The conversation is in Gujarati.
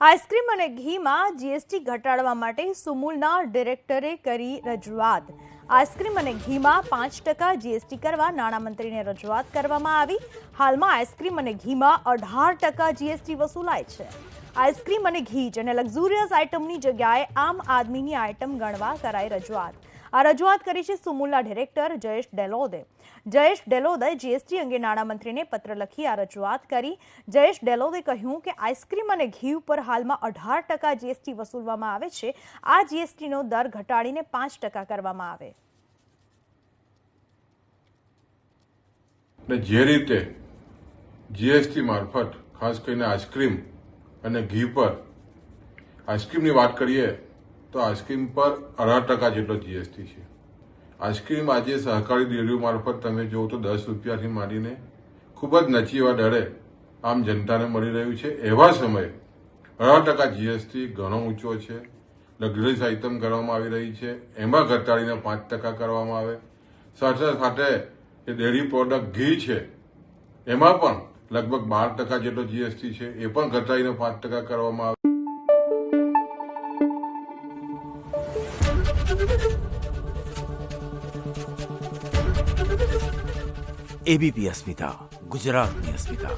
આઈસ્ક્રીમ અને ઘીમાં જીએસટી ઘટાડવા માટે સુમુલના ડિરેક્ટરે કરી રજૂઆત। આઈસ્ક્રીમ અને ઘીમાં 5% જીએસટી કરવા નાણામંત્રીને રજૂઆત કરવામાં આવી। હાલમાં આઈસ્ક્રીમ અને ઘીમાં 18% જીએસટી વસૂલાય છે। આઈસ્ક્રીમ અને ઘી જેને લક્ઝુરિયસ આઇટમની જગ્યાએ આમ આદમીની આઇટમ ગણવા કરાઈ રજૂઆત। આ રજૂઆત કરી છે સુમુલના ડિરેક્ટર જયેશ ડેલોદે। જયેશ ડેલોદે જીએસટી અંગે નાણામંત્રીને પત્ર લખી આ રજૂઆત કરી। જયેશ ડેલોદે કહ્યું કે આઈસ્ક્રીમ અને ઘી ઉપર હાલમાં 18% જીએસટી વસૂલવામાં આવે છે। આ જીએસટીનો દર ઘટાડીને 5% કરવામાં આવે। જે રીતે જીએસટી મારફત ખાસ કરીને આઈસ્ક્રીમ અને ઘી પર આઈસ્ક્રીમની વાત કરીએ તો આઈસ્ક્રીમ પર 18% જેટલો જીએસટી છે। આઈસ્ક્રીમ આજે સહકારી ડેરીઓ મારફત તમે જુઓ તો 10 રૂપિયાથી માંડીને ખૂબ જ નચીવા દરે આમ જનતાને મળી રહ્યું છે। એવા સમયે 18% જીએસટી ઘણો ઊંચો છે। લક્ઝરીઝ આઇટમ કરવામાં આવી રહી છે, એમાં ઘટાડીને 5% કરવામાં આવે। સાથે સાથે જે ડેરી પ્રોડક્ટ ઘી છે એમાં પણ લગભગ 12% જેટલો જીએસટી છે, એ પણ ઘટાડીને 5% કરવામાં આવે। एबीपी अस्मिता, गुजरातनी अस्मिता।